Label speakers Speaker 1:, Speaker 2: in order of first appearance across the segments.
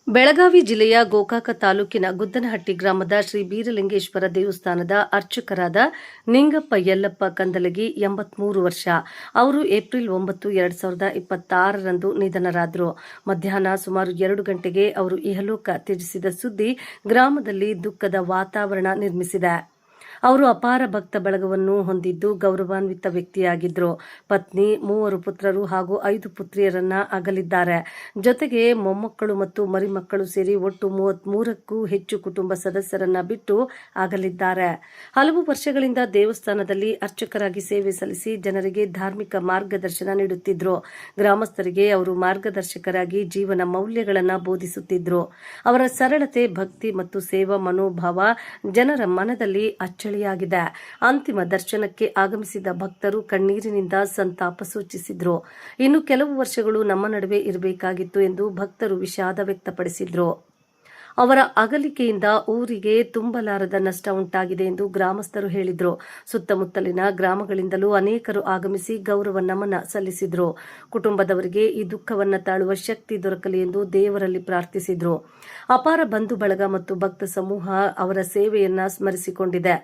Speaker 1: ಬೆಳಗಾವಿ ಜಿಲ್ಲೆಯ ಗೋಕಾಕ ತಾಲೂಕಿನ ಗುದ್ದನಹಟ್ಟಿ ಗ್ರಾಮದ ಶ್ರೀ ಬೀರಲಿಂಗೇಶ್ವರ ದೇವಸ್ಥಾನದ ಅರ್ಚಕರಾದ ನಿಂಗಪ್ಪ ಯಲ್ಲಪ್ಪ ಕಂದಲಗಿ 83 ವರ್ಷ. ಅವರು ಏಪ್ರಿಲ್ 9, 2026ರಂದು ನಿಧನರಾದರು. ಮಧ್ಯಾಹ್ನ ಸುಮಾರು 2 ಗಂಟೆಗೆ ಅವರು ಇಹಲೋಕ ತ್ಯಜಿಸಿದ ಸುದ್ದಿ ಗ್ರಾಮದಲ್ಲಿ ದುಃಖದ ವಾತಾವರಣ ನಿರ್ಮಿಸಿದೆ. ಅವರು ಅಪಾರ ಭಕ್ತ ಬಳಗವನ್ನು ಹೊಂದಿದ್ದು ಗೌರವಾನ್ವಿತ ವ್ಯಕ್ತಿಯಾಗಿದ್ದರು. ಪತ್ನಿ, 3 ಪುತ್ರರು ಹಾಗೂ 5 ಪುತ್ರಿಯರನ್ನ ಅಗಲಿದ್ದಾರೆ. ಜೊತೆಗೆ ಮೊಮ್ಮಕ್ಕಳು ಮತ್ತು ಮರಿಮಕ್ಕಳು ಸೇರಿ ಒಟ್ಟು 33ಕ್ಕೂ ಹೆಚ್ಚು ಕುಟುಂಬ ಸದಸ್ಯರನ್ನ ಬಿಟ್ಟು ಅಗಲಿದ್ದಾರೆ. ಹಲವು ವರ್ಷಗಳಿಂದ ದೇವಸ್ಥಾನದಲ್ಲಿ ಅರ್ಚಕರಾಗಿ ಸೇವೆ ಸಲ್ಲಿಸಿ ಜನರಿಗೆ ಧಾರ್ಮಿಕ ಮಾರ್ಗದರ್ಶನ ನೀಡುತ್ತಿದ್ರು. ಗ್ರಾಮಸ್ಥರಿಗೆ ಅವರು ಮಾರ್ಗದರ್ಶಕರಾಗಿ ಜೀವನ ಮೌಲ್ಯಗಳನ್ನು ಬೋಧಿಸುತ್ತಿದ್ರು. ಅವರ ಸರಳತೆ, ಭಕ್ತಿ ಮತ್ತು ಸೇವಾ ಮನೋಭಾವ ಜನರ ಮನದಲ್ಲಿ ಅಚ್ಚಳಿಯಾಗಿದೆ. ಅಂತಿಮ ದರ್ಶನಕ್ಕೆ ಆಗಮಿಸಿದ ಭಕ್ತರು ಕಣ್ಣೀರಿನಿಂದ ಸಂತಾಪ ಸೂಚಿಸಿದ್ರು. ಇನ್ನು ಕೆಲವು ವರ್ಷಗಳು ನಮ್ಮ ನಡುವೆ ಇರಬೇಕಾಗಿತ್ತು ಎಂದು ಭಕ್ತರು ವಿಷಾದ ವ್ಯಕ್ತಪಡಿಸಿದ್ರು. ಅವರ ಅಗಲಿಕೆಯಿಂದ ಊರಿಗೆ ತುಂಬಲಾರದ ನಷ್ಟ ಉಂಟಾಗಿದೆ ಎಂದು ಗ್ರಾಮಸ್ಥರು ಹೇಳಿದರು. ಸುತ್ತಮುತ್ತಲಿನ ಗ್ರಾಮಗಳಿಂದಲೂ ಅನೇಕರು ಆಗಮಿಸಿ ಗೌರವ ನಮನ ಸಲ್ಲಿಸಿದರು. ಕುಟುಂಬದವರಿಗೆ ಈ ದುಃಖವನ್ನು ತಾಳುವ ಶಕ್ತಿ ದೊರಕಲಿ ಎಂದು ದೇವರಲ್ಲಿ ಪ್ರಾರ್ಥಿಸಿದರು. ಅಪಾರ ಬಂಧು ಬಳಗ ಮತ್ತು ಭಕ್ತ ಸಮೂಹ ಅವರ ಸೇವೆಯನ್ನ ಸ್ಮರಿಸಿಕೊಂಡಿದೆ.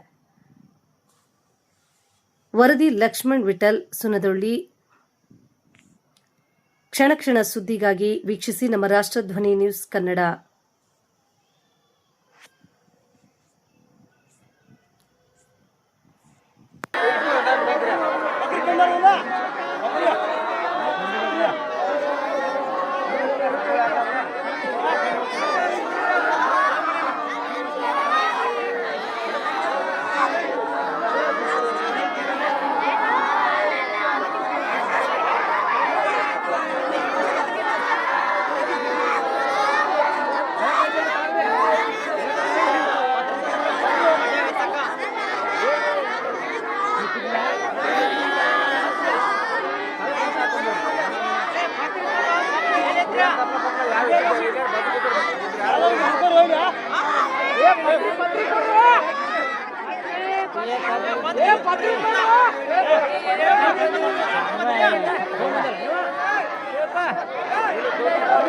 Speaker 1: ವರದಿ ಲಕ್ಷ್ಮಣ್ ವಿಠಲ್, ಸುನದೊಳ್ಳಿ. ಕ್ಷಣ ಕ್ಷಣ ಸುದ್ದಿಗಾಗಿ ವೀಕ್ಷಿಸಿ ನಮ್ಮ ರಾಷ್ಟ್ರಧ್ವನಿ ನ್ಯೂಸ್ ಕನ್ನಡ.